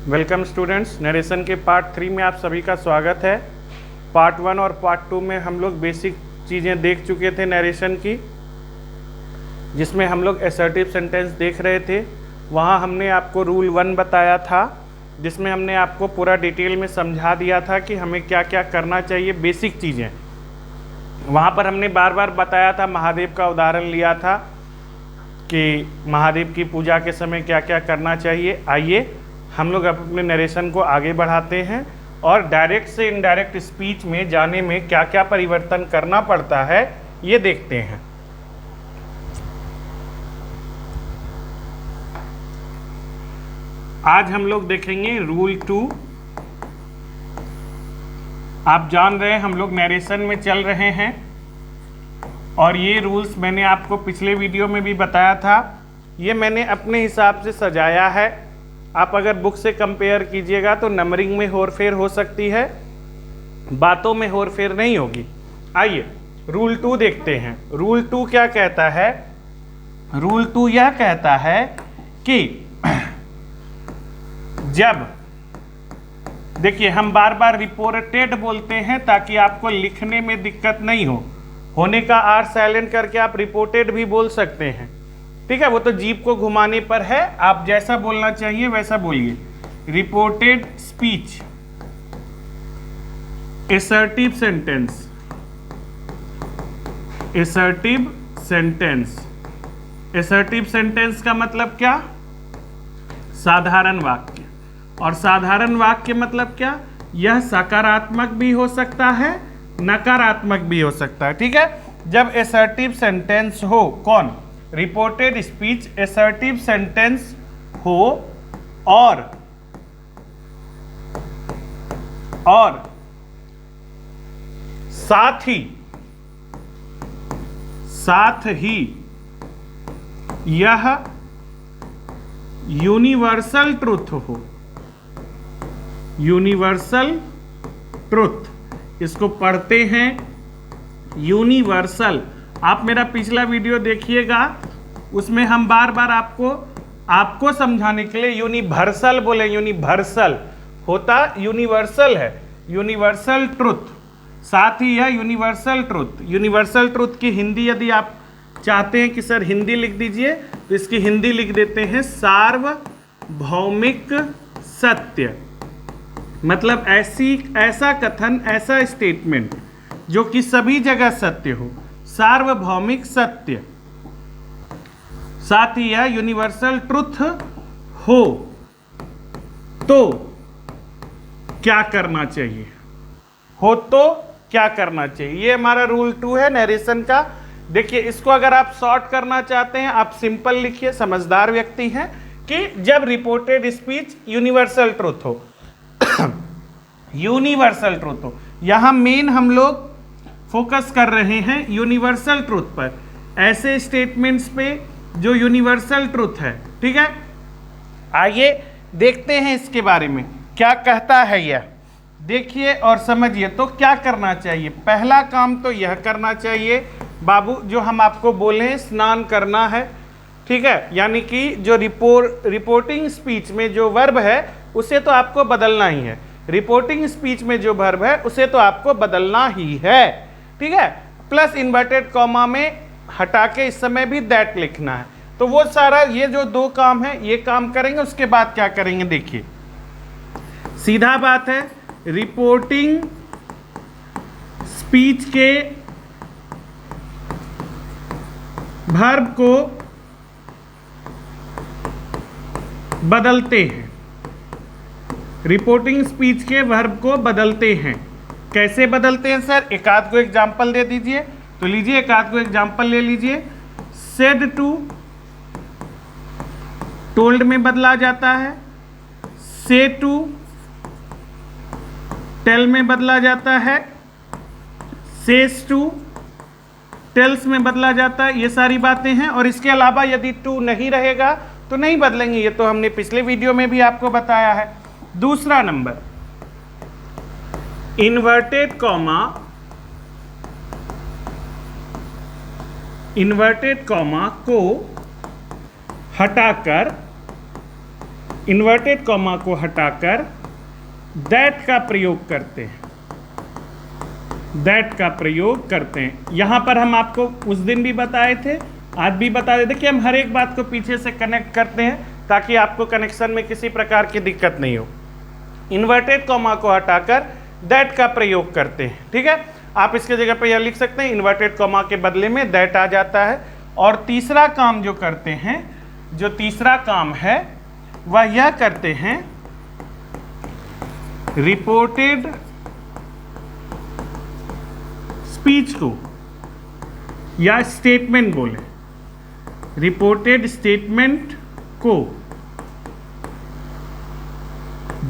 Welcome students, narration के part 3 में आप सभी का स्वागत है। पार्ट 1 और पार्ट 2 में हम लोग बेसिक चीज़ें देख चुके थे नरेशन की, जिसमें हम लोग असर्टिव सेंटेंस देख रहे थे। वहाँ हमने आपको रूल 1 बताया था, जिसमें हमने आपको पूरा डिटेल में समझा दिया था कि हमें क्या क्या करना चाहिए, बेसिक चीज़ें। वहाँ पर हमने बार बार बताया था, महादेव का उदाहरण लिया था कि महादेव की पूजा के समय क्या क्या करना चाहिए। आइए हम लोग अपने नरेशन को आगे बढ़ाते हैं और डायरेक्ट से इनडायरेक्ट स्पीच में जाने में क्या क्या परिवर्तन करना पड़ता है ये देखते हैं। आज हम लोग देखेंगे रूल 2। आप जान रहे हैं हम लोग नरेशन में चल रहे हैं और ये रूल्स मैंने आपको पिछले वीडियो में भी बताया था। ये मैंने अपने हिसाब से सजाया है। आप अगर बुक से कंपेयर कीजिएगा तो नंबरिंग में हेरफेर हो सकती है, बातों में हेरफेर नहीं होगी। आइए रूल 2 देखते हैं। रूल 2 क्या कहता है? रूल 2 यह कहता है कि जब, देखिए हम बार बार रिपोर्टेड बोलते हैं ताकि आपको लिखने में दिक्कत नहीं हो। होने का आर साइलेंट करके आप रिपोर्टेड भी बोल सकते हैं, ठीक है। वो तो जीभ को घुमाने पर है, आप जैसा बोलना चाहिए वैसा बोलिए। Reported speech, assertive sentence, assertive sentence. Assertive sentence का मतलब क्या? साधारण वाक्य। और साधारण वाक्य मतलब क्या? यह सकारात्मक भी हो सकता है, नकारात्मक भी हो सकता है, ठीक है। जब असर्टिव सेंटेंस हो, कौन? रिपोर्टेड स्पीच असर्टिव सेंटेंस हो और साथ ही यह यूनिवर्सल ट्रुथ हो। यूनिवर्सल ट्रुथ, इसको पढ़ते हैं यूनिवर्सल। आप मेरा पिछला वीडियो देखिएगा, उसमें हम बार बार आपको समझाने के लिए यूनिवर्सल बोले। यूनिवर्सल होता यूनिवर्सल है, यूनिवर्सल ट्रुथ। साथ ही यह यूनिवर्सल ट्रुथ, यूनिवर्सल ट्रुथ की हिंदी यदि आप चाहते हैं कि सर हिंदी लिख दीजिए तो इसकी हिंदी लिख देते हैं सार्वभौमिक सत्य। मतलब ऐसा कथन, ऐसा स्टेटमेंट जो कि सभी जगह सत्य हो, सार्वभौमिक सत्य। साथ ही यह यूनिवर्सल ट्रुथ हो तो क्या करना चाहिए? हो तो क्या करना चाहिए? ये हमारा रूल 2 है नरेशन का। देखिए इसको अगर आप शॉर्ट करना चाहते हैं, आप सिंपल लिखिए, समझदार व्यक्ति हैं, कि जब रिपोर्टेड स्पीच यूनिवर्सल ट्रुथ हो यूनिवर्सल ट्रुथ हो। यहां मेन हम लोग फोकस कर रहे हैं यूनिवर्सल ट्रुथ पर, ऐसे स्टेटमेंट्स पे जो यूनिवर्सल ट्रुथ है, ठीक है। आइए देखते हैं इसके बारे में क्या कहता है यह। देखिए और समझिए। तो क्या करना चाहिए? पहला काम तो यह करना चाहिए बाबू, जो हम आपको बोले, स्नान करना है, ठीक है। यानी कि जो रिपोर्टिंग स्पीच में जो वर्ब है उसे तो आपको बदलना ही है। रिपोर्टिंग स्पीच में जो वर्ब है उसे तो आपको बदलना ही है, ठीक है। प्लस इन्वर्टेड कॉमा में हटा के इस समय भी दैट लिखना है। तो वो सारा ये जो 2 काम है ये काम करेंगे। उसके बाद क्या करेंगे? देखिए सीधा बात है, रिपोर्टिंग स्पीच के वर्ब को बदलते हैं। रिपोर्टिंग स्पीच के वर्ब को बदलते हैं। कैसे बदलते हैं सर? एक आध को एग्जाम्पल दे दीजिए। तो लीजिए एक आध को एग्जाम्पल ले लीजिए। सेड टू टोल्ड में बदला जाता है, से टू टेल में बदला जाता है, सेस टू टेल्स में बदला जाता है। ये सारी बातें हैं। और इसके अलावा यदि टू नहीं रहेगा तो नहीं बदलेंगे। ये तो हमने पिछले वीडियो में भी आपको बताया है। दूसरा नंबर, इन्वर्टेड कॉमा को हटाकर इन्वर्टेड कॉमा को हटाकर दैट का प्रयोग करते हैं, दैट का प्रयोग करते हैं। यहां पर हम आपको उस दिन भी बताए थे, आज भी बता देते कि हम हर एक बात को पीछे से कनेक्ट करते हैं ताकि आपको कनेक्शन में किसी प्रकार की दिक्कत नहीं हो। इन्वर्टेड कॉमा को हटाकर दैट का प्रयोग करते हैं, ठीक है। आप इसके जगह पे यह लिख सकते हैं इन्वर्टेड कॉमा के बदले में दैट आ जाता है। और तीसरा काम जो करते हैं, जो तीसरा काम है वह यह करते हैं, रिपोर्टेड स्पीच को या स्टेटमेंट बोले, रिपोर्टेड स्टेटमेंट को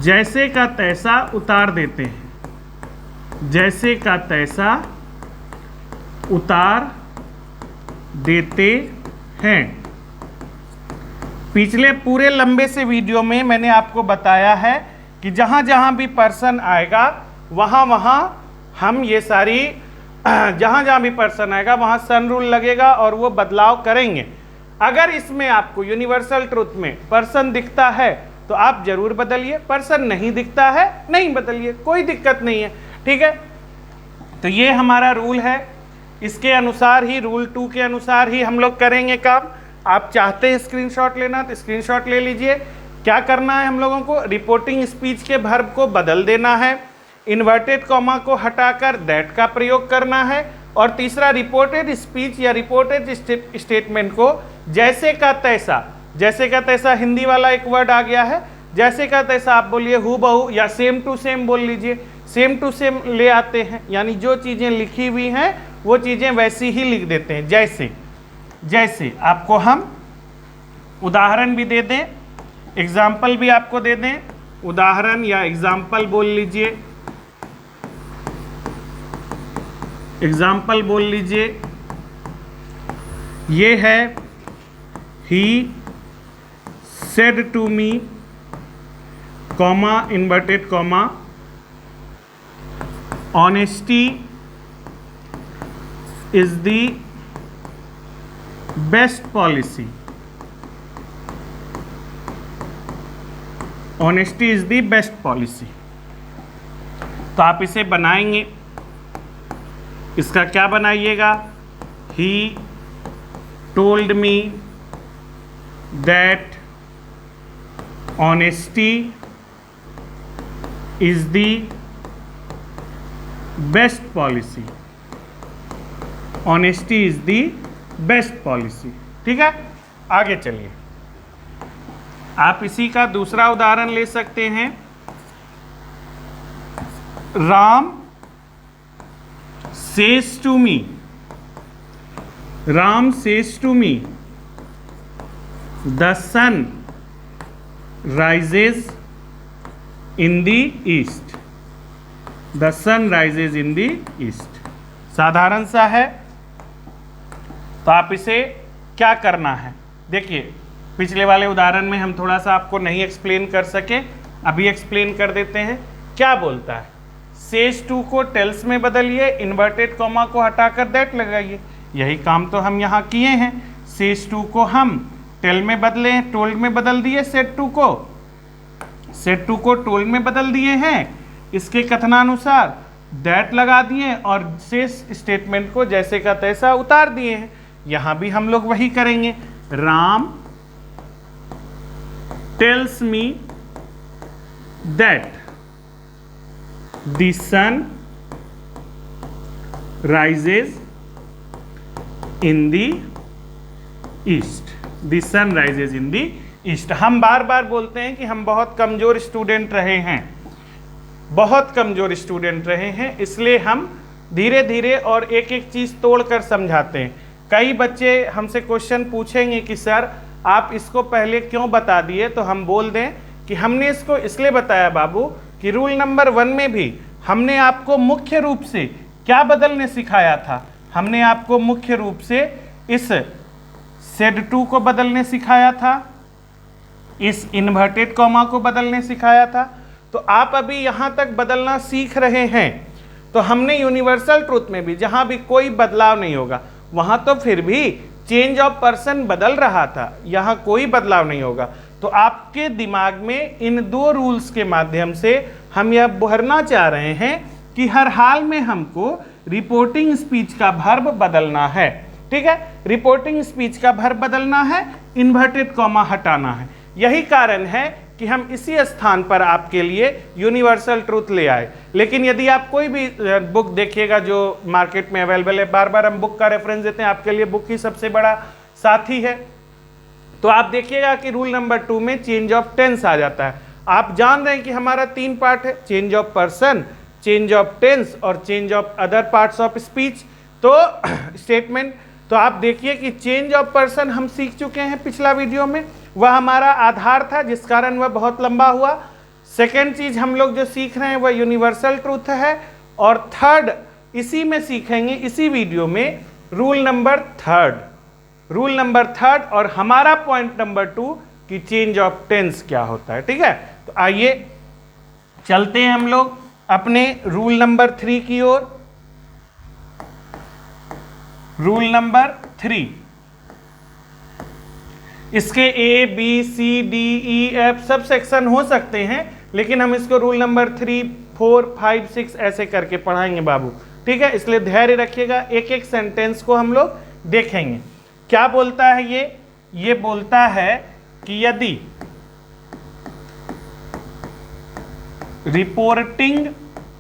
जैसे का तैसा उतार देते हैं, जैसे का तैसा उतार देते हैं। पिछले पूरे लंबे से वीडियो में मैंने आपको बताया है कि जहां जहां भी पर्सन आएगा वहां वहां हम ये सारी, जहां जहां भी पर्सन आएगा वहां सन रूल लगेगा और वो बदलाव करेंगे। अगर इसमें आपको यूनिवर्सल ट्रुथ में पर्सन दिखता है तो आप जरूर बदलिए, पर्सन नहीं दिखता है नहीं बदलिए, कोई दिक्कत नहीं है, ठीक है। तो ये हमारा रूल है, इसके अनुसार ही, रूल 2 के अनुसार ही हम लोग करेंगे काम। आप चाहते हैं स्क्रीनशॉट लेना तो स्क्रीनशॉट ले लीजिए। क्या करना है हम लोगों को, रिपोर्टिंग स्पीच के वर्ब को बदल देना है, इन्वर्टेड कॉमा को हटाकर दैट का प्रयोग करना है, और तीसरा रिपोर्टेड स्पीच या रिपोर्टेड स्टेटमेंट को जैसे का तैसा, जैसे का तैसा हिंदी वाला एक वर्ड आ गया है, जैसे का तैसा आप बोलिए हूबहू या सेम टू सेम बोल लीजिए। सेम टू सेम ले आते हैं, यानी जो चीज़ें लिखी हुई हैं वो चीज़ें वैसी ही लिख देते हैं, जैसे जैसे। आपको हम उदाहरण भी दे दें, एग्जाम्पल भी आपको दे दें, उदाहरण या एग्जाम्पल बोल लीजिए, एग्जाम्पल बोल लीजिए। ये है, ही said to me, comma, inverted comma, honesty is the best policy, honesty is the best policy। तो आप इसे बनाएंगे, इसका क्या बनाइएगा, he told me that honesty is the best policy, honesty is the best policy, ठीक है। आगे चलिए, आप इसी का दूसरा उदाहरण ले सकते हैं। Ram says to me, Ram says to me, the sun rises in the east, the sun rises in the east। साधारण सा है, तो आप इसे क्या करना है, देखिए पिछले वाले उदाहरण में हम थोड़ा सा आपको नहीं एक्सप्लेन कर सके, अभी एक्सप्लेन कर देते हैं। क्या बोलता है, सेज टू को टेल्स में बदलिए, इन्वर्टेड कॉमा को हटाकर दैट लगाइए। यही काम तो हम यहाँ किए हैं, सेज टू को हम टेल में बदले, टोल्ड में बदल दिए, सेड टू को टोल्ड में बदल दिए हैं, इसके कथनानुसार दैट लगा दिए और शेष स्टेटमेंट को जैसे का तैसा उतार दिए हैं। यहां भी हम लोग वही करेंगे। Ram tells me that the sun rises in the east, the sun rises in the east. हम बार बार बोलते हैं कि हम बहुत कमजोर स्टूडेंट रहे हैं, बहुत कमजोर स्टूडेंट रहे हैं, इसलिए हम धीरे धीरे और एक एक चीज़ तोड़कर समझाते हैं। कई बच्चे हमसे क्वेश्चन पूछेंगे कि सर आप इसको पहले क्यों बता दिए, तो हम बोल दें कि हमने इसको इसलिए बताया बाबू कि रूल नंबर 1 में भी हमने आपको मुख्य रूप से क्या बदलने सिखाया था, हमने आपको मुख्य रूप से इस सेड टू को बदलने सिखाया था, इस इन्वर्टेड कॉमा को बदलने सिखाया था। तो आप अभी यहाँ तक बदलना सीख रहे हैं, तो हमने यूनिवर्सल ट्रूथ में भी जहाँ भी कोई बदलाव नहीं होगा वहाँ तो फिर भी चेंज ऑफ पर्सन बदल रहा था, यहाँ कोई बदलाव नहीं होगा। तो आपके दिमाग में इन दो रूल्स के माध्यम से हम यह भरना चाह रहे हैं कि हर हाल में हमको रिपोर्टिंग स्पीच का वर्ब बदलना है। ठीक है, रिपोर्टिंग स्पीच का वर्ब बदलना है, इन्वर्टेड कॉमा हटाना है। यही कारण है कि हम इसी स्थान पर आपके लिए यूनिवर्सल ट्रूथ ले आए। लेकिन यदि आप कोई भी बुक देखिएगा जो मार्केट में अवेलेबल है, बार बार हम बुक का रेफरेंस देते हैं, आपके लिए बुक ही सबसे बड़ा साथी है, तो आप देखिएगा कि रूल नंबर 2 में चेंज ऑफ टेंस आ जाता है। आप जान रहे हैं कि हमारा 3 पार्ट है, change of person, change of tense और change of other parts of speech. तो स्टेटमेंट, तो आप देखिए कि चेंज ऑफ पर्सन हम सीख चुके हैं पिछला वीडियो में, वह हमारा आधार था जिस कारण वह बहुत लंबा हुआ। सेकेंड चीज हम लोग जो सीख रहे हैं वह यूनिवर्सल ट्रूथ है। और थर्ड इसी में सीखेंगे, इसी वीडियो में, रूल नंबर थर्ड और हमारा पॉइंट नंबर 2 कि चेंज ऑफ टेंस क्या होता है। ठीक है, तो आइए चलते हैं हम लोग अपने रूल नंबर 3 की ओर। रूल नंबर 3, इसके A, B, C, D, E, F sub section हो सकते हैं, लेकिन हम इसको रूल नंबर 3, 4, 5, 6 ऐसे करके पढ़ाएंगे बाबू। ठीक है, इसलिए धैर्य रखिएगा, एक एक सेंटेंस को हम लोग देखेंगे। क्या बोलता है ये बोलता है कि यदि रिपोर्टिंग,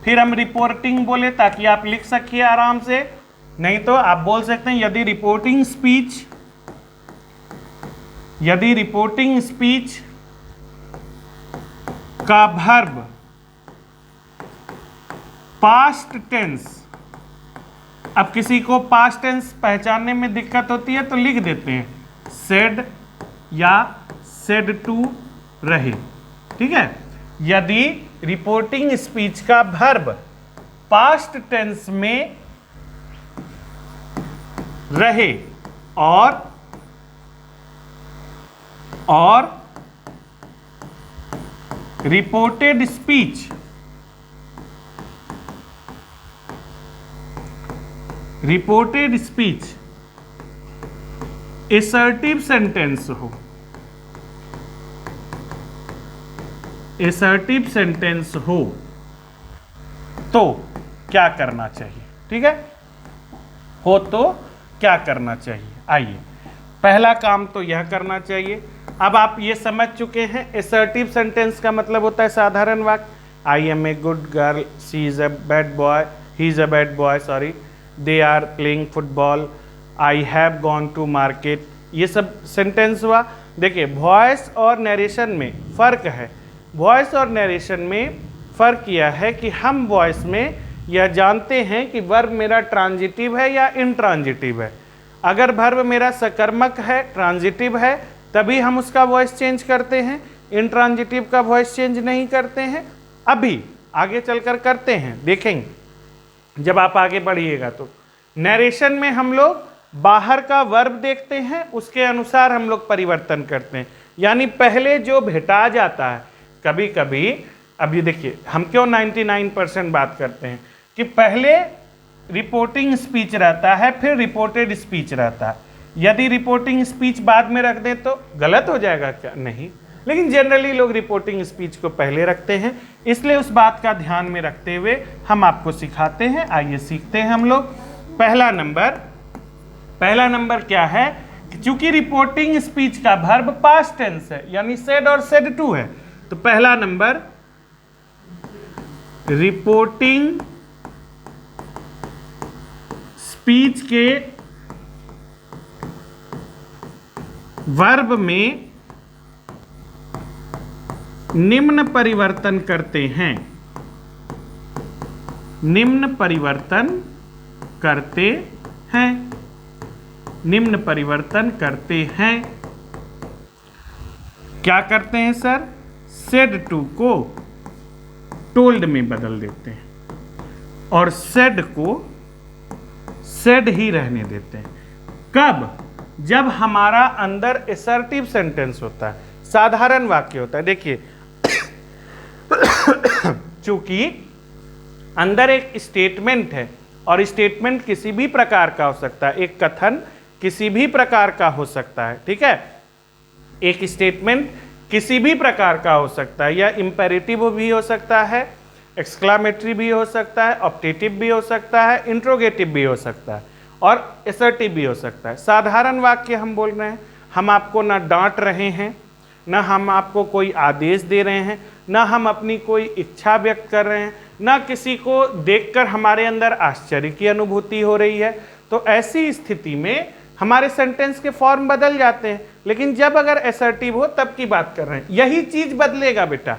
फिर हम रिपोर्टिंग बोले ताकि आप लिख सकिए आराम से, नहीं तो आप बोल सकते हैं यदि रिपोर्टिंग स्पीच का वर्ब पास्ट टेंस, अब किसी को पास्ट टेंस पहचानने में दिक्कत होती है तो लिख देते हैं सेड या सेड टू रहे। ठीक है, यदि रिपोर्टिंग स्पीच का वर्ब पास्ट टेंस में रहे और रिपोर्टेड स्पीच असर्टिव सेंटेंस हो, तो क्या करना चाहिए। ठीक है, हो तो क्या करना चाहिए। आइए, पहला काम तो यह करना चाहिए। अब आप ये समझ चुके हैं असर्टिव सेंटेंस का मतलब होता है साधारण वाक्य, I am a good girl, she is a bad boy, he is a bad boy, sorry, they are playing football, I have gone to market, ये सब सेंटेंस हुआ। देखिए, वॉइस और नरेशन में फ़र्क है। वॉइस और नरेशन में फ़र्क यह है कि हम वॉइस में यह जानते हैं कि वर्ब मेरा ट्रांजिटिव है या इंट्रांजिटिव है। अगर वर्ब मेरा सकर्मक है, ट्रांजिटिव है, तभी हम उसका वॉइस चेंज करते हैं, इंट्रांजिटिव का वॉइस चेंज नहीं करते हैं। अभी आगे चलकर करते हैं, देखेंगे जब आप आगे बढ़िएगा। तो नरेशन में हम लोग बाहर का वर्ब देखते हैं, उसके अनुसार हम लोग परिवर्तन करते हैं, यानी पहले जो भेटा जाता है। कभी कभी अभी देखिए, हम क्यों 99% बात करते हैं कि पहले रिपोर्टिंग स्पीच रहता है, फिर रिपोर्टेड स्पीच रहता है। यदि रिपोर्टिंग स्पीच बाद में रख दें तो गलत हो जाएगा क्या? नहीं, लेकिन जनरली लोग रिपोर्टिंग स्पीच को पहले रखते हैं, इसलिए उस बात का ध्यान में रखते हुए हम आपको सिखाते हैं। आइए सीखते हैं हम लोग। पहला नंबर क्या है कि चूंकि रिपोर्टिंग स्पीच का वर्ब पास्ट टेंस है, यानी सेड और सेड टू है, तो पहला नंबर रिपोर्टिंग स्पीच के वर्ब में निम्न परिवर्तन करते हैं, निम्न परिवर्तन करते हैं। क्या करते हैं सर? सेड टू को टोल्ड में बदल देते हैं और सेड को सेड ही रहने देते हैं। कब? जब हमारा अंदर असर्टिव सेंटेंस होता है, साधारण वाक्य होता है। देखिए, चूंकि अंदर एक स्टेटमेंट है और स्टेटमेंट किसी भी प्रकार का हो सकता है, एक कथन किसी भी प्रकार का हो सकता है। ठीक है, एक स्टेटमेंट किसी भी प्रकार का हो सकता है, या इम्पेरेटिव भी हो सकता है, एक्सक्लामेटरी भी हो सकता है, ऑप्टेटिव भी हो सकता है, इंट्रोगेटिव भी हो सकता है और असर्टिव भी हो सकता है। साधारण वाक्य हम बोल रहे हैं, हम आपको ना डांट रहे हैं, ना हम आपको कोई आदेश दे रहे हैं, ना हम अपनी कोई इच्छा व्यक्त कर रहे हैं, ना किसी को देखकर हमारे अंदर आश्चर्य की अनुभूति हो रही है। तो ऐसी स्थिति में हमारे सेंटेंस के फॉर्म बदल जाते हैं। लेकिन जब अगर असर्टिव हो तब की बात कर रहे हैं, यही चीज बदलेगा बेटा।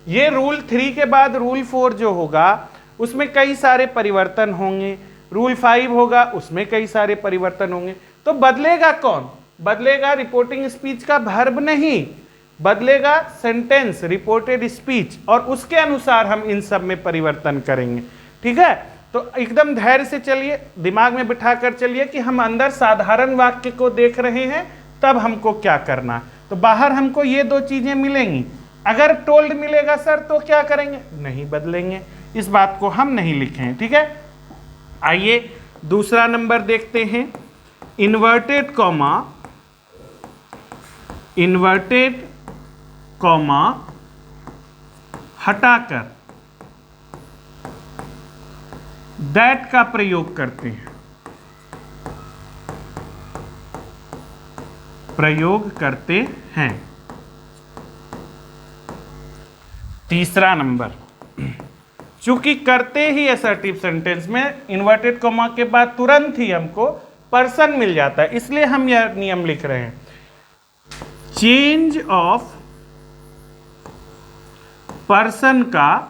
ये रूल 3 के बाद रूल 4 जो होगा उसमें कई सारे परिवर्तन होंगे, रूल 5 होगा उसमें कई सारे परिवर्तन होंगे। तो बदलेगा कौन? बदलेगा रिपोर्टिंग स्पीच का वर्ब नहीं, बदलेगा सेंटेंस, रिपोर्टेड स्पीच, और उसके अनुसार हम इन सब में परिवर्तन करेंगे। ठीक है, तो एकदम धैर्य से चलिए, दिमाग में बिठा कर चलिए कि हम अंदर साधारण वाक्य को देख रहे हैं, तब हमको क्या करना है। तो बाहर हमको ये दो चीजें मिलेंगी। अगर टोल्ड मिलेगा सर तो क्या करेंगे? नहीं बदलेंगे, इस बात को हम नहीं लिखें। ठीक है, आइए दूसरा नंबर देखते हैं। इन्वर्टेड कॉमा हटाकर दैट का प्रयोग करते हैं, तीसरा नंबर, चूंकि करते ही असर्टिव सेंटेंस में इन्वर्टेड कॉमा के बाद तुरंत ही हमको पर्सन मिल जाता है, इसलिए हम यह नियम लिख रहे हैं। चेंज ऑफ पर्सन का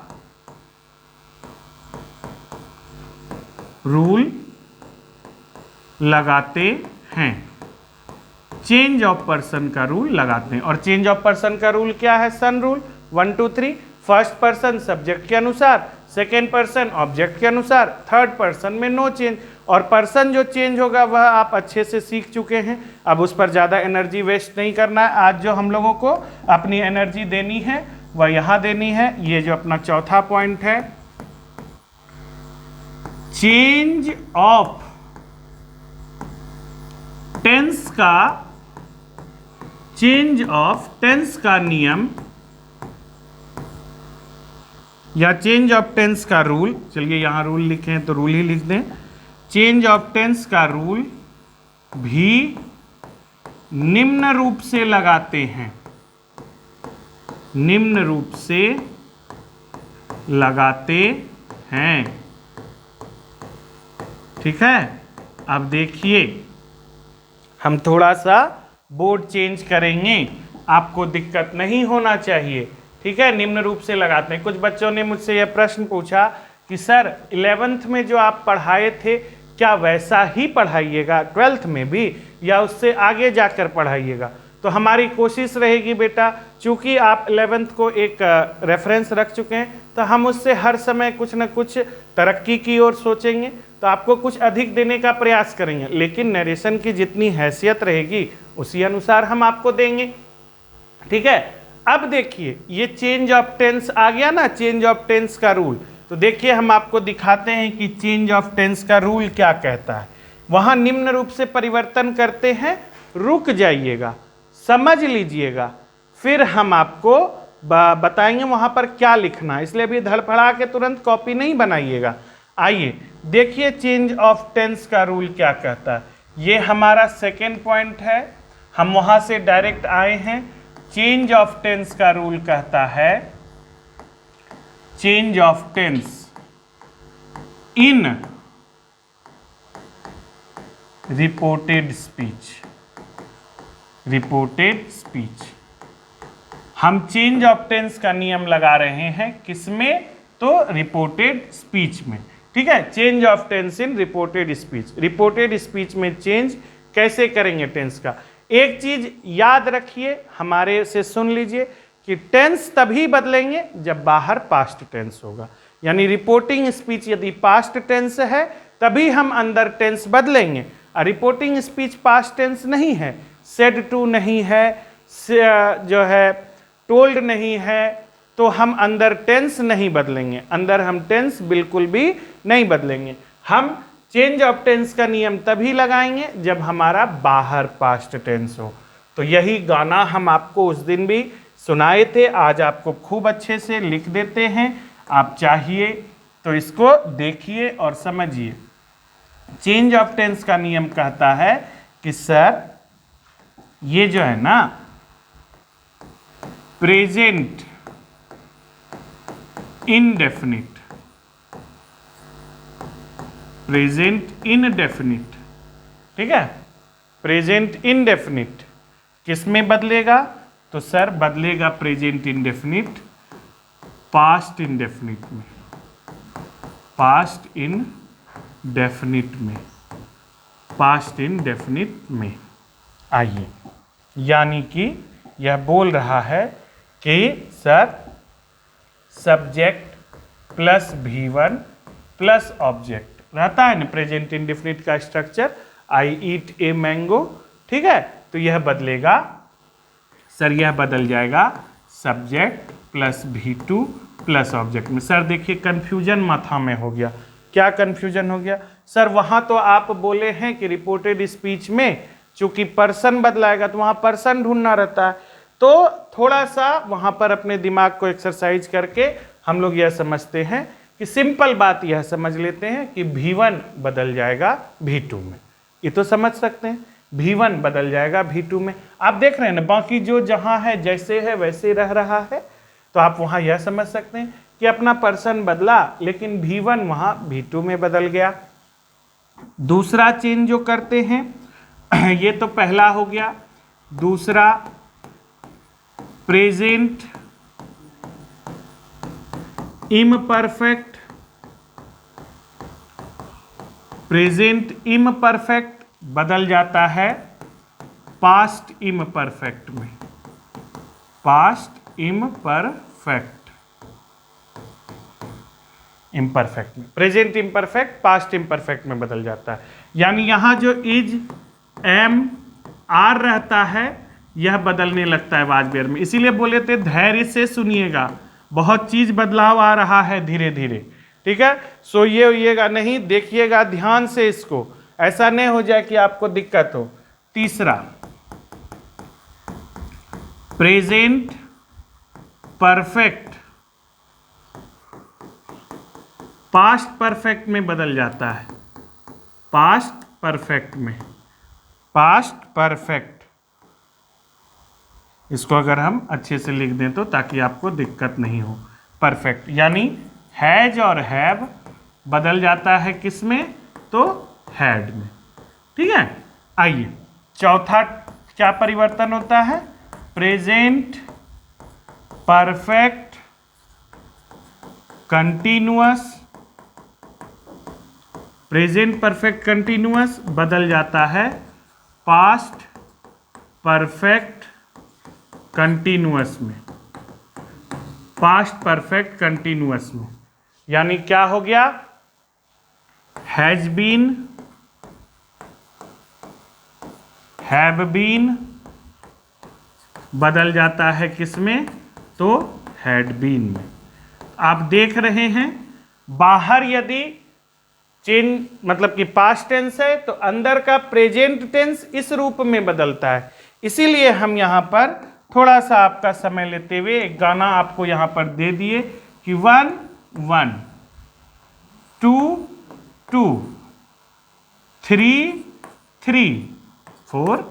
रूल लगाते हैं, चेंज ऑफ पर्सन का रूल लगाते हैं। और चेंज ऑफ पर्सन का रूल क्या है? सन रूल 1 2 3। फर्स्ट पर्सन सब्जेक्ट के अनुसार, सेकेंड पर्सन ऑब्जेक्ट के अनुसार, थर्ड पर्सन में नो चेंज। और पर्सन जो चेंज होगा वह आप अच्छे से सीख चुके हैं, अब उस पर ज़्यादा एनर्जी वेस्ट नहीं करना है। आज जो हम लोगों को अपनी एनर्जी देनी है वह यहाँ देनी है। ये जो अपना चौथा पॉइंट है, चेंज ऑफ टेंस का नियम या चेंज ऑफ टेंस का रूल, चलिए यहां रूल लिखें तो रूल ही लिख दें। चेंज ऑफ टेंस का रूल भी निम्न रूप से लगाते हैं, निम्न रूप से लगाते हैं। ठीक है, अब देखिए हम थोड़ा सा बोर्ड चेंज करेंगे, आपको दिक्कत नहीं होना चाहिए। ठीक है, निम्न रूप से लगाते हैं। कुछ बच्चों ने मुझसे यह प्रश्न पूछा कि सर 11th में जो आप पढ़ाए थे क्या वैसा ही पढ़ाइएगा 12th में भी, या उससे आगे जाकर पढ़ाइएगा? तो हमारी कोशिश रहेगी बेटा, चूंकि आप 11th को एक रेफरेंस रख चुके हैं, तो हम उससे हर समय कुछ न कुछ तरक्की की ओर सोचेंगे, तो आपको कुछ अधिक देने का प्रयास करेंगे। लेकिन नरेशन की जितनी हैसियत रहेगी उसी अनुसार हम आपको देंगे। ठीक है, अब देखिए ये चेंज ऑफ टेंस आ गया ना, चेंज ऑफ टेंस का रूल। तो देखिए हम आपको दिखाते हैं कि चेंज ऑफ टेंस का रूल क्या कहता है। वहां निम्न रूप से परिवर्तन करते हैं, रुक जाइएगा, समझ लीजिएगा, फिर हम आपको बताएंगे वहां पर क्या लिखना है। इसलिए अभी धड़फड़ा के तुरंत कॉपी नहीं बनाइएगा। आइए देखिए चेंज ऑफ टेंस का रूल क्या कहता है। ये हमारा सेकेंड पॉइंट है, हम वहां से डायरेक्ट आए हैं। चेंज ऑफ टेंस का रूल कहता है, change of tense in reported speech, reported speech. हम चेंज ऑफ टेंस का नियम लगा रहे हैं किसमें? तो रिपोर्टेड स्पीच में। ठीक है, change of tense in reported speech. Reported speech में चेंज कैसे करेंगे टेंस का? एक चीज याद रखिए, हमारे से सुन लीजिए कि टेंस तभी बदलेंगे जब बाहर पास्ट टेंस होगा। यानी रिपोर्टिंग स्पीच यदि पास्ट टेंस है तभी हम अंदर टेंस बदलेंगे। और रिपोर्टिंग स्पीच पास्ट टेंस नहीं है, सेड टू नहीं है, जो है टोल्ड नहीं है, तो हम अंदर टेंस नहीं बदलेंगे, अंदर हम टेंस बिल्कुल भी नहीं बदलेंगे। हम चेंज ऑफ टेंस का नियम तभी लगाएंगे जब हमारा बाहर पास्ट टेंस हो। तो यही गाना हम आपको उस दिन भी सुनाए थे, आज आपको खूब अच्छे से लिख देते हैं। आप चाहिए तो इसको देखिए और समझिए। चेंज ऑफ टेंस का नियम कहता है कि सर ये जो है ना प्रेजेंट इनडेफिनिट, प्रेजेंट इनडेफिनिट, ठीक है, प्रेजेंट इनडेफिनिट किस में बदलेगा? तो सर बदलेगा प्रेजेंट इनडेफिनिट पास्ट इनडेफिनिट में, पास्ट इनडेफिनिट में, पास्ट इनडेफिनिट में। आइए, यानी कि यह बोल रहा है कि sir subject plus V1 plus object रहता है ना प्रेजेंट इंडेफिनिट का structure, I eat a mango, ठीक है। तो यह बदलेगा सर, यह बदल जाएगा subject plus V2 plus object में। सर देखिए कंफ्यूजन माथा में हो गया। क्या कंफ्यूजन हो गया? सर वहां तो आप बोले हैं कि रिपोर्टेड स्पीच में चूंकि पर्सन बदलाएगा तो वहां पर्सन ढूंढना रहता है, तो थोड़ा सा वहां पर अपने दिमाग को एक्सरसाइज करके हम लोग यह समझते हैं कि सिंपल बात यह समझ लेते हैं कि V1 बदल जाएगा V2 में। ये तो समझ सकते हैं, V1 बदल जाएगा V2 में। आप देख रहे हैं ना, बाकी जो जहां है जैसे है वैसे रह रहा है, तो आप वहां यह समझ सकते हैं कि अपना पर्सन बदला लेकिन V1 वहां V2 में बदल गया। दूसरा चेंज जो करते हैं ये तो पहला हो गया। दूसरा प्रेजेंट इमपरफेक्ट, प्रेजेंट इमपरफेक्ट बदल जाता है पास्ट इमपरफेक्ट में, पास्ट इमपरफेक्ट, इम्परफेक्ट में। प्रेजेंट इम्परफेक्ट पास्ट इम्परफेक्ट में बदल जाता है। यानी यहां जो इज एम आर रहता है यह बदलने लगता है वाजपेयी में। इसीलिए बोले थे धैर्य से सुनिएगा, बहुत चीज बदलाव आ रहा है धीरे धीरे, ठीक है। सोइएगा नहीं, देखिएगा ध्यान से इसको, ऐसा नहीं हो जाए कि आपको दिक्कत हो। तीसरा प्रेजेंट परफेक्ट पास्ट परफेक्ट में बदल जाता है, पास्ट परफेक्ट में, पास्ट परफेक्ट। इसको अगर हम अच्छे से लिख दें तो ताकि आपको दिक्कत नहीं हो। परफेक्ट यानी हैज और हैव बदल जाता है किस में? तो हैड में, ठीक है। आइए चौथा क्या परिवर्तन होता है? Present perfect continuous, present perfect continuous बदल जाता है पास्ट परफेक्ट कंटिन्यूअस में, पास्ट परफेक्ट कंटिन्यूअस में। यानी क्या हो गया? हैज बीन, हैव बीन बदल जाता है किस में? तो हैड बीन में। आप देख रहे हैं बाहर यदि चेंज मतलब कि पास्ट टेंस है तो अंदर का प्रेजेंट टेंस इस रूप में बदलता है। इसीलिए हम यहाँ पर थोड़ा सा आपका समय लेते हुए एक गाना आपको यहाँ पर दे दिए कि 1 1 2 2 3 3 4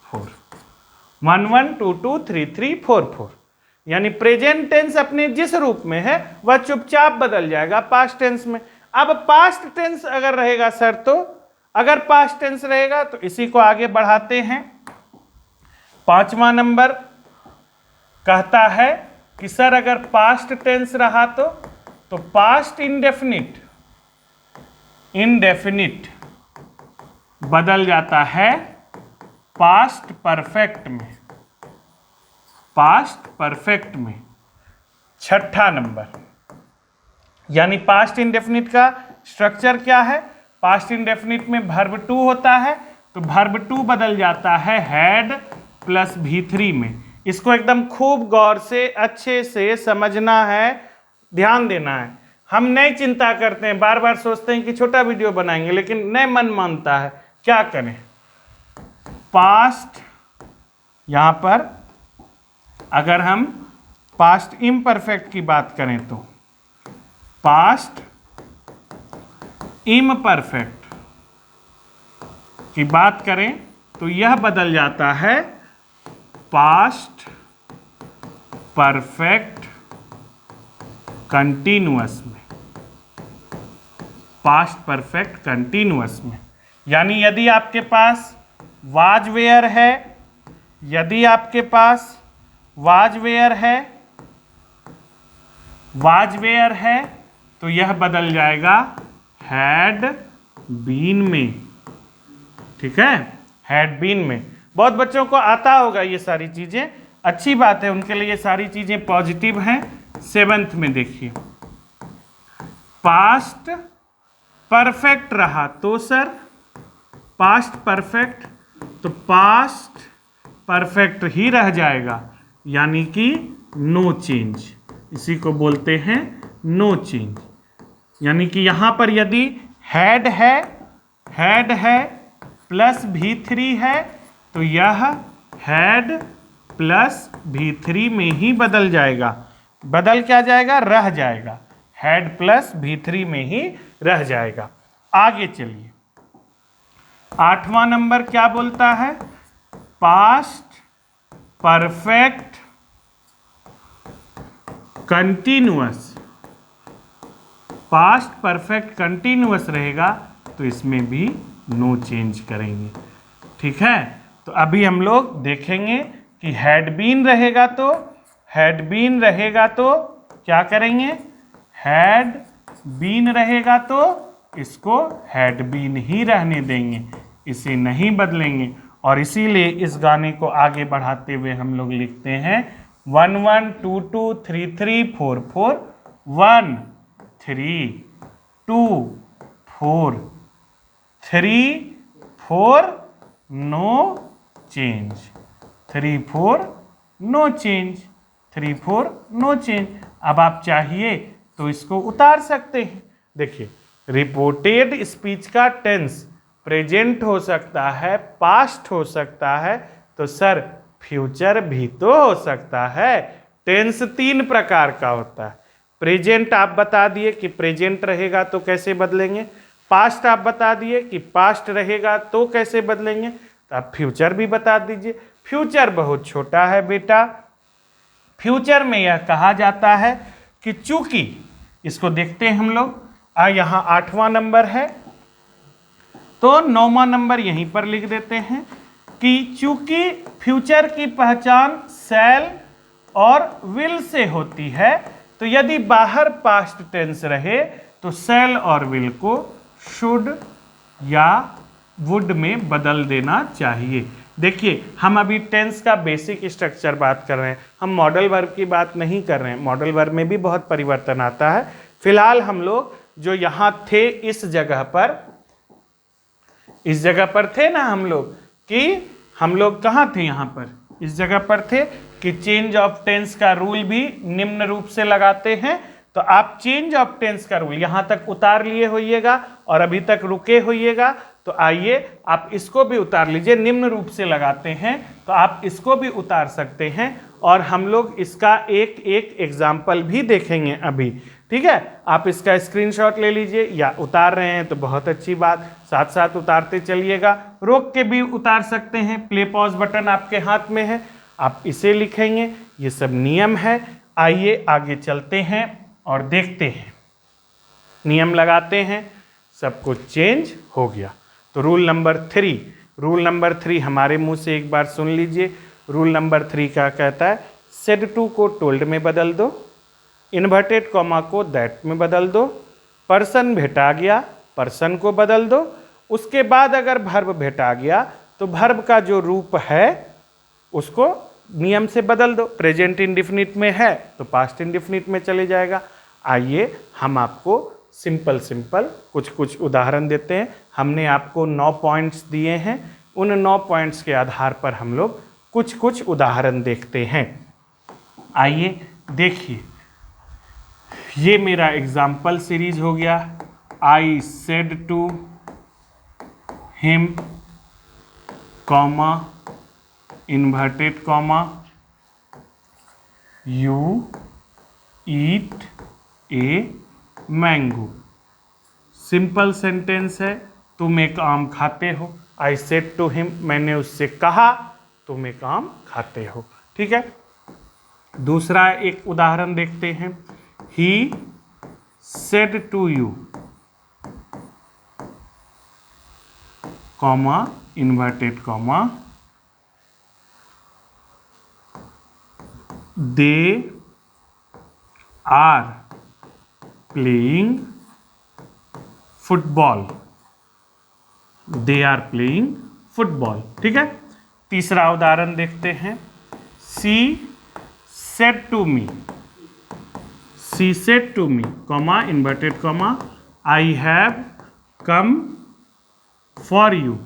4, 1 1 2 2 3 3 4 4। यानी प्रेजेंट टेंस अपने जिस रूप में है वह चुपचाप बदल जाएगा पास्ट टेंस में। अब पास्ट टेंस अगर रहेगा सर, तो अगर पास्ट टेंस रहेगा तो इसी को आगे बढ़ाते हैं। 5वां नंबर कहता है कि सर अगर पास्ट टेंस रहा तो पास्ट इंडेफिनिट, इंडेफिनिट बदल जाता है पास्ट परफेक्ट में, पास्ट परफेक्ट में। 6ठा नंबर यानी पास्ट इंडेफिनिट का स्ट्रक्चर क्या है? पास्ट इंडेफिनिट में वर्ब टू होता है तो वर्ब टू बदल जाता है हैड प्लस V3 में। इसको एकदम खूब गौर से अच्छे से समझना है, ध्यान देना है। हम नहीं चिंता करते हैं, बार बार सोचते हैं कि छोटा वीडियो बनाएंगे लेकिन नहीं मन मानता है, क्या करें। पास्ट यहाँ पर अगर हम पास्ट इम्परफेक्ट की बात करें तो पास्ट इम्परफेक्ट की बात करें तो यह बदल जाता है पास्ट परफेक्ट कंटीन्यूअस में। पास्ट परफेक्ट कंटीन्यूअस में यानी यदि आपके पास वाज वेयर है, यदि आपके पास वाज वेयर है तो यह बदल जाएगा हैड बीन में। ठीक है, हैड बीन में। बहुत बच्चों को आता होगा ये सारी चीजें, अच्छी बात है, उनके लिए ये सारी चीजें पॉजिटिव हैं। 7th में देखिए, पास्ट परफेक्ट रहा तो सर, पास्ट परफेक्ट तो पास्ट परफेक्ट ही रह जाएगा, यानी कि नो चेंज, इसी को बोलते हैं नो चेंज। यानी कि यहां पर यदि हैड है प्लस V3 है तो यह हैड प्लस V3 में ही बदल जाएगा। बदल क्या जाएगा? रह जाएगा, हैड प्लस V3 में ही रह जाएगा। आगे चलिए, 8वां नंबर क्या बोलता है? Past perfect continuous. Past perfect continuous रहेगा तो इसमें भी नो चेंज करेंगे। ठीक है, तो अभी हम लोग देखेंगे कि हैड बीन रहेगा तो क्या करेंगे? हैड बीन रहेगा तो इसको हैड बीन ही रहने देंगे, इसे नहीं बदलेंगे। और इसीलिए इस गाने को आगे बढ़ाते हुए हम लोग लिखते हैं 1 1 2 2 3 3 4 4 1 3 2 4 3 4 no change, 3 4 no change, 3 4 no change. अब आप चाहिए तो इसको उतार सकते हैं। देखिए, रिपोर्टेड स्पीच का टेंस प्रेजेंट हो सकता है, पास्ट हो सकता है, तो सर फ्यूचर भी तो हो सकता है। टेंस 3 प्रकार का होता है। प्रेजेंट आप बता दिए कि प्रेजेंट रहेगा तो कैसे बदलेंगे, पास्ट आप बता दिए कि पास्ट रहेगा तो कैसे बदलेंगे, तो आप फ्यूचर भी बता दीजिए। फ्यूचर बहुत छोटा है बेटा, फ्यूचर में यह कहा जाता है कि चूंकि, इसको देखते हैं हम लोग, यहाँ 8वां नंबर है तो 9वां नंबर यहीं पर लिख देते हैं कि चूंकि फ्यूचर की पहचान शैल और विल से होती है, तो यदि बाहर पास्ट टेंस रहे तो शैल और विल को शुड या वुड में बदल देना चाहिए। देखिए, हम अभी टेंस का बेसिक स्ट्रक्चर बात कर रहे हैं, हम मॉडल वर्ब की बात नहीं कर रहे हैं। मॉडल वर्ब में भी बहुत परिवर्तन आता है। फिलहाल हम लोग जो यहाँ थे इस जगह पर थे ना हम लोग, कि हम लोग कहाँ थे? यहाँ पर इस जगह पर थे कि चेंज ऑफ टेंस का रूल भी निम्न रूप से लगाते हैं। तो आप चेंज ऑफ टेंस का रूल यहाँ तक उतार लिए होइएगा और अभी तक रुके होइएगा, तो आइए आप इसको भी उतार लीजिए। निम्न रूप से लगाते हैं तो आप इसको भी उतार सकते हैं और हम लोग इसका एक एक एग्जाम्पल भी देखेंगे अभी। ठीक है, आप इसका स्क्रीनशॉट ले लीजिए, या उतार रहे हैं तो बहुत अच्छी बात, साथ साथ उतारते चलिएगा। रोक के भी उतार सकते हैं, प्ले पॉज बटन आपके हाथ में है, आप इसे लिखेंगे। ये सब नियम है। आइए आगे चलते हैं और देखते हैं। नियम लगाते हैं, सब कुछ चेंज हो गया। तो रूल नंबर 3 हमारे मुंह से एक बार सुन लीजिए। रूल नंबर 3 क्या कहता है? सेड टू को टोल्ड में बदल दो, इन्वर्टेड कॉमा को दैट में बदल दो, पर्सन भेटा गया पर्सन को बदल दो। उसके बाद अगर भर्ब भेटा गया तो भर्ब का जो रूप है उसको नियम से बदल दो। प्रेजेंट इंडिफिनिट में है तो पास्ट इंडिफिनिट में चले जाएगा। आइए हम आपको सिंपल कुछ उदाहरण देते हैं। हमने आपको 9 पॉइंट्स दिए हैं, उन 9 पॉइंट्स के आधार पर हम लोग कुछ उदाहरण देखते हैं। आइए देखिए, ये मेरा एग्जाम्पल सीरीज हो गया। I said to him comma inverted comma you eat a mango. Simple sentence है, तुम एक आम खाते हो। आई सेड टू हिम, मैंने उससे कहा तुम एक आम खाते हो। ठीक है, दूसरा एक उदाहरण देखते हैं। He said to you, comma inverted comma, they are playing football. They are playing football. ठीक है, तीसरा उदाहरण देखते हैं। She said to me, she said to me, comma inverted comma, I have come for you.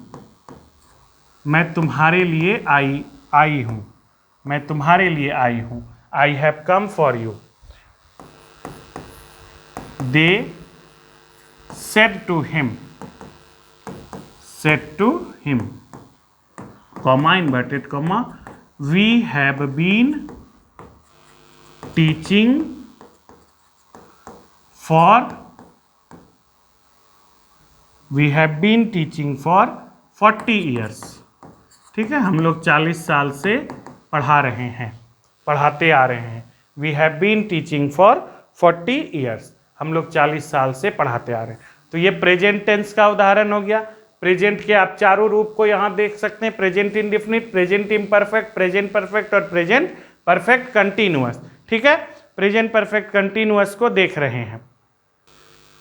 मैं तुम्हारे लिए आई हूं, मैं तुम्हारे लिए आई हूं। I have come for you. They said to him, said to him, comma inverted comma, we have been teaching for, we have been teaching for 40 years. ठीक है, हम लोग 40 साल से पढ़ा रहे हैं, पढ़ाते आ रहे हैं। We have been teaching for 40 years, हम लोग 40 साल से पढ़ाते आ रहे हैं। तो ये प्रेजेंट टेंस का उदाहरण हो गया। प्रेजेंट के आप चारों रूप को यहाँ देख सकते हैं, present indefinite, present imperfect, present perfect और प्रेजेंट परफेक्ट कंटिन्यूअस। ठीक है, प्रेजेंट परफेक्ट कंटिन्यूअस को देख रहे हैं।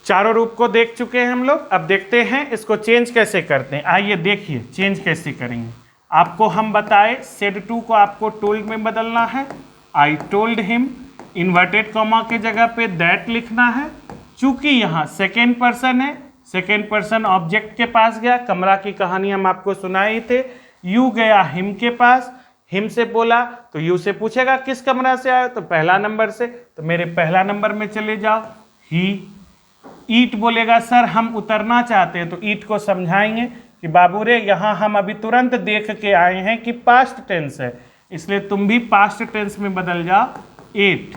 चारों रूप को देख चुके हैं हम लोग। अब देखते हैं इसको चेंज कैसे करते हैं। आइए देखिए चेंज कैसे करेंगे। आपको हम बताए सेड टू को आपको टोल्ड में बदलना है। आई टोल्ड हिम, इन्वर्टेड कॉमा के जगह पे दैट लिखना है। चूंकि यहाँ सेकेंड पर्सन है, सेकेंड पर्सन ऑब्जेक्ट के पास गया। कमरा की कहानी हम आपको सुनाए ही थे। यू गया हिम के पास, हिम से बोला तो यू से पूछेगा किस कमरा से आए, तो पहला नंबर से, तो मेरे पहला नंबर में चले जाओ। ही ईट बोलेगा सर हम उतरना चाहते हैं, तो ईट को समझाएंगे कि बाबू रे यहाँ हम अभी तुरंत देख के आए हैं कि पास्ट टेंस है, इसलिए तुम भी पास्ट टेंस में बदल जाओ। Ate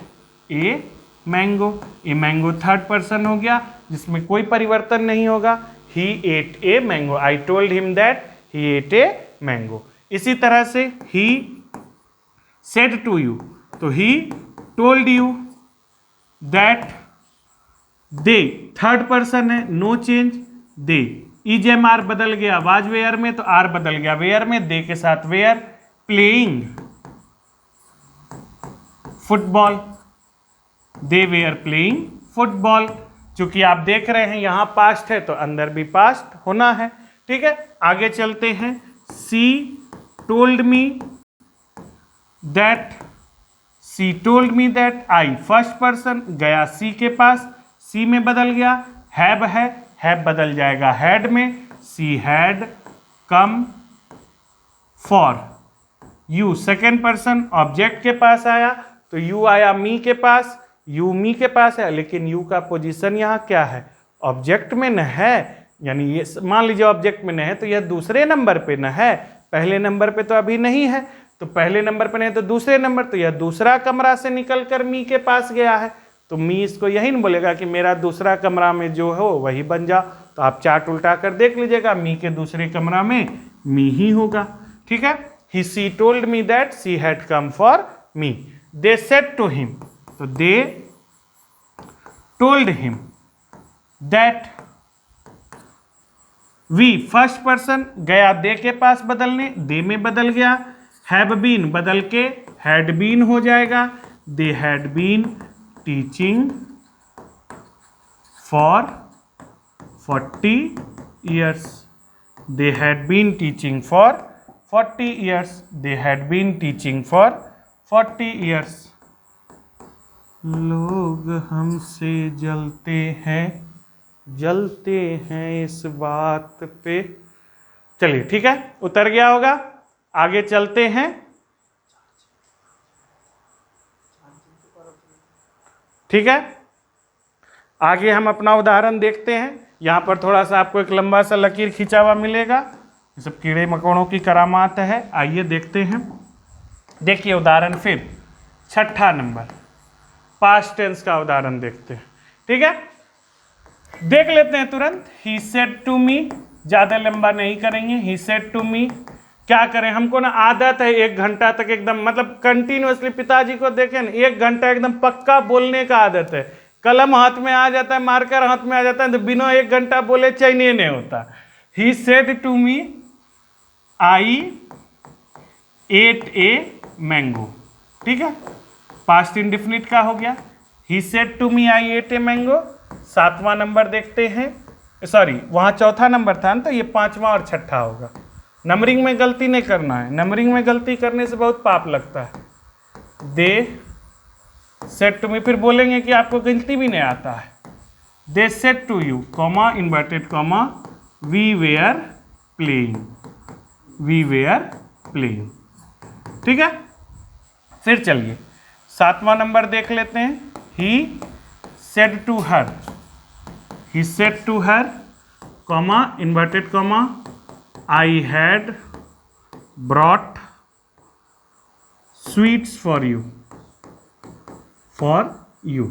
a mango, a mango third person हो गया जिसमें कोई परिवर्तन नहीं होगा। He ate a mango, I told him that he ate a mango. इसी तरह से ही सेड टू यू, तो he told you that they, third person है, नो चेंज। दे, ईजेम आर बदल गया वाज वेयर में, तो आर बदल गया वेयर में, दे के साथ were. Playing football, they were playing football. चूंकि आप देख रहे हैं यहां पास्ट है तो अंदर भी पास्ट होना है। ठीक है, आगे चलते हैं। सी told me that, C told me that, I first person गया सी के पास, सी में बदल गया। हैव है, हैव बदल जाएगा हैड में, सी had come for you. Second person object के पास आया तो यू आया मी के पास, यू मी के पास है, लेकिन यू का पोजीशन यहाँ क्या है, ऑब्जेक्ट में न है। यानी ये मान लीजिए ऑब्जेक्ट में न है तो यह दूसरे नंबर पे न है, पहले नंबर पे तो अभी नहीं है। तो पहले नंबर पे नहीं तो दूसरे नंबर, तो यह दूसरा कमरा से निकल कर मी के पास गया है, तो मी इसको यही नहीं बोलेगा कि मेरा दूसरा कमरा में जो हो वही बन जा। तो आप चार्ट उल्टा कर देख लीजिएगा, मी के दूसरे कमरा में मी ही होगा। ठीक है, he she told me that she had come for me. They said to him, तो they told him that we, first person गया दे के पास बदलने, दे में बदल गया। हैव बीन बदल के हैड बीन हो जाएगा, they had been teaching for 40 years, they had been teaching for 40 years, they had been teaching for 40 years। लोग हमसे जलते हैं इस बात पे। चलिए ठीक है, उतर गया होगा। आगे चलते हैं। ठीक है, आगे हम अपना उदाहरण देखते हैं। यहाँ पर थोड़ा सा आपको एक लंबा सा लकीर खींचा हुआ मिलेगा, ये सब कीड़े मकोड़ों की करामात है। आइए देखते हैं। देखिए उदाहरण फिर। छठा नंबर पास्ट टेंस का उदाहरण देखते हैं। ठीक है, देख लेते हैं तुरंत। ही सेड टू मी, ज्यादा लंबा नहीं करेंगे। ही सेड टू मी, क्या करें, हमको ना आदत है 1 घंटा तक एकदम मतलब कंटिन्यूअसली, पिताजी को देखें ना 1 घंटा एकदम पक्का बोलने का आदत है। कलम हाथ में आ जाता है, मार्कर हाथ में आ जाता है, तो बिना 1 घंटा बोले चाहिए नहीं होता। He said to me I ate a mango. ठीक है, पास्ट इंडिफिनिट का हो गया। He said to me I ate a mango. 7वां नंबर देखते हैं, सॉरी वहाँ चौथा नंबर था ना, तो ये 5वां और 6ठा होगा। नंबरिंग में गलती नहीं करना है, नंबरिंग में गलती करने से बहुत पाप लगता है। दे सेड टू मी, फिर बोलेंगे कि आपको गिनती भी नहीं आता है। They said to you, comma inverted comma, we were playing, we were playing. ठीक है, फिर चलिए 7वां नंबर देख लेते हैं। He said to her, he said to her, comma inverted comma, I had brought sweets for you, for you.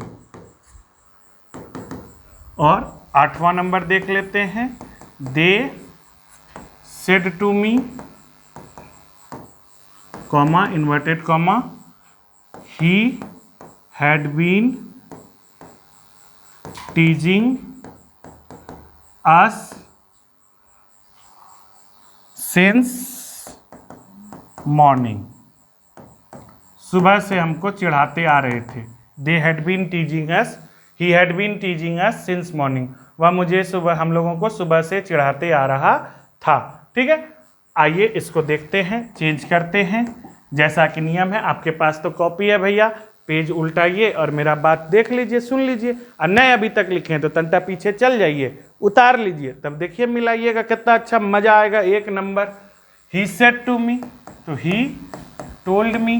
और 8वां नंबर देख लेते हैं। They said to me, comma inverted comma, he had been teasing us since morning, सुबह से हमको चिढ़ाते आ रहे थे। They had been teasing us, he had been teasing us since morning, वह मुझे सुबह, हम लोगों को सुबह से चिढ़ाते आ रहा था। ठीक है, आइए इसको देखते हैं, चेंज करते हैं। जैसा कि नियम है, आपके पास तो कॉपी है भैया, पेज उल्टाइए और मेरा बात देख लीजिए, सुन लीजिए। और नए अभी तक लिखे हैं तो तंटा पीछे चल जाइए, उतार लीजिए, तब देखिए मिलाइएगा, कितना अच्छा मजा आएगा। 1 number he said to me, तो he told me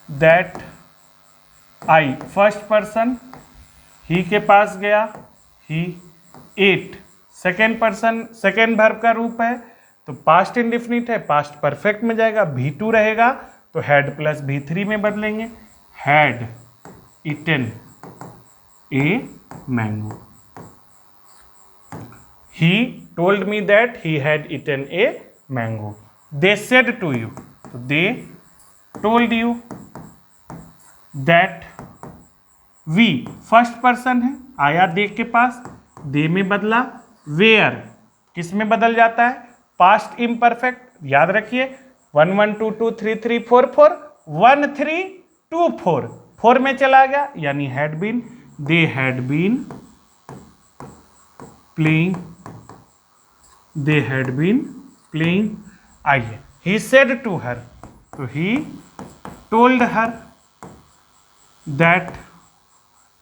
that I, first person, he के पास गया, he ate, second person, second verb का रूप है तो पास्ट इंडिफिनिट है, पास्ट परफेक्ट में जाएगा, V2 रहेगा तो हैड प्लस V3 में बदलेंगे। Had eaten a mango, he told me that he had eaten a mango. They said to you, तो they told you that we, first person है, आया दे के पास, दे में बदला, वेयर किस में बदल जाता है, पास्ट इम्परफेक्ट, याद रखिए 1 1 2 2 3 3 4 4, 1 3 2 4, 4 में चला गया यानी had been, they had been playing, they had been playing. आइए ही सेड टू हर, तो he told her that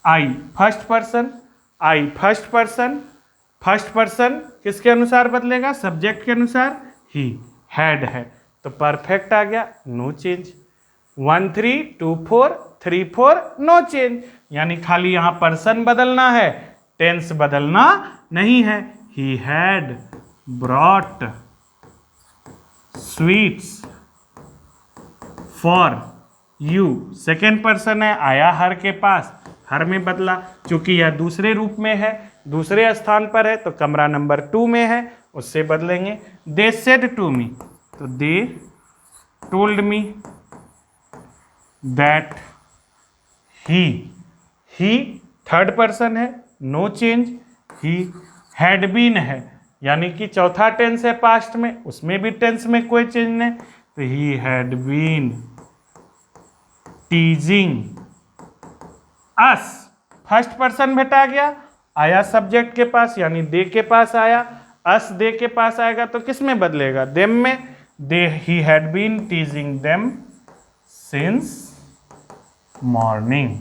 I, first person, I first person, first person किसके अनुसार बदलेगा, सब्जेक्ट के अनुसार, ही हैड है तो परफेक्ट आ गया, नो चेंज। 1 3 2 4 3 4 नो चेंज, यानी खाली यहां पर्सन बदलना है, टेंस बदलना नहीं है। He had brought sweets for you, second person है, आया हर के पास, हर में बदला, चूंकि यह दूसरे रूप में है, दूसरे स्थान पर है तो कमरा नंबर 2 में है, उससे बदलेंगे। दे सेड टू मी, तो they told me that he third person है, no change. He had been है यानी कि चौथा टेंस है पास्ट में, उसमें भी टेंस में कोई चेंज नहीं, तो he had been teasing us, first person भेटा गया, आया सब्जेक्ट के पास यानी दे के पास आया, अस दे के पास आएगा तो किस में बदलेगा, देम में, they he had been teasing them since morning,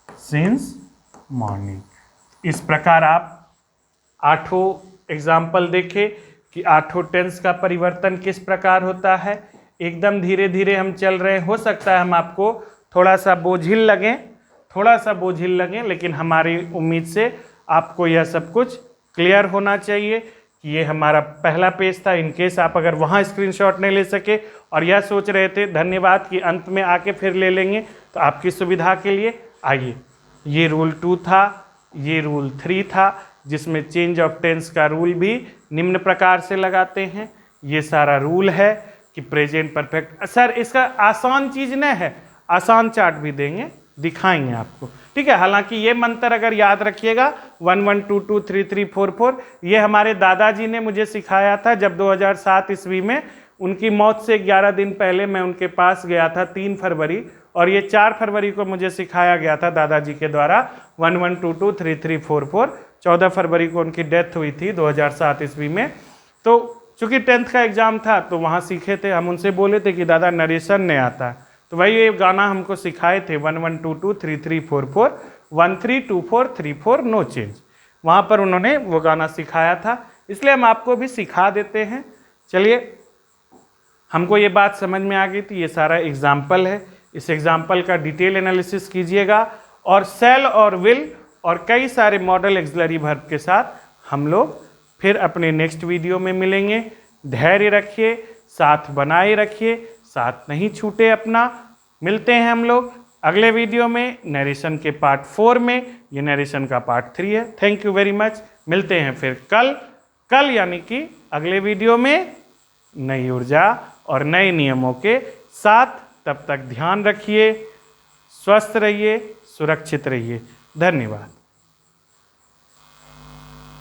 since morning. इस प्रकार आप 8 एग्जाम्पल देखे कि 8 टेंस का परिवर्तन किस प्रकार होता है। एकदम धीरे धीरे हम चल रहे हैं, हो सकता है हम आपको थोड़ा सा बोझिल लगें, लेकिन हमारी उम्मीद से आपको यह सब कुछ क्लियर होना चाहिए कि ये हमारा पहला पेज था। इनकेस आप अगर वहाँ स्क्रीनशॉट नहीं ले सके और यह सोच रहे थे धन्यवाद कि अंत में आके फिर ले लेंगे, तो आपकी सुविधा के लिए आइए, ये रूल 2 था, ये रूल 3 था, जिसमें चेंज ऑफ टेंस का रूल भी निम्न प्रकार से लगाते हैं। ये सारा रूल है कि प्रेजेंट परफेक्ट। सर इसका आसान चीज़ नहीं है, आसान चार्ट भी देंगे, दिखाएंगे आपको, ठीक है। हालांकि ये मंत्र अगर याद रखिएगा 1 1 2 2 3 3 4 4, ये हमारे दादाजी ने मुझे सिखाया था जब 2007 ईस्वी में उनकी मौत से 11 दिन पहले मैं उनके पास गया था 3 फरवरी, और ये 4 फरवरी को मुझे सिखाया गया था दादाजी के द्वारा 1 1 2 2 3 3 4 4। 14 फरवरी को उनकी डेथ हुई थी 2007 ईस्वी में। तो चूंकि 10th का एग्जाम था तो वहाँ सीखे थे, हम उनसे बोले थे कि दादा नरेशन नहीं आता, तो भाई ये गाना हमको सिखाए थे 1 1 2 2 3 3 4 4 1 3 2 4 3 4 नो चेंज, वहाँ पर उन्होंने वो गाना सिखाया था, इसलिए हम आपको भी सिखा देते हैं। चलिए, हमको ये बात समझ में आ गई थी, ये सारा एग्जाम्पल है, इस एग्जाम्पल का डिटेल एनालिसिस कीजिएगा, और सेल और विल और कई सारे मॉडल एक्सिलरी वर्ब के साथ हम लोग फिर अपने नेक्स्ट वीडियो में मिलेंगे। धैर्य रखिए, साथ बनाए रखिए, साथ नहीं छूटे अपना। मिलते हैं हम लोग अगले वीडियो में नरेशन के पार्ट 4 में, ये नरेशन का पार्ट 3 है। Thank you very much. मिलते हैं फिर कल यानी कि अगले वीडियो में नई ऊर्जा और नए नियमों के साथ। तब तक ध्यान रखिए, स्वस्थ रहिए, सुरक्षित रहिए। धन्यवाद।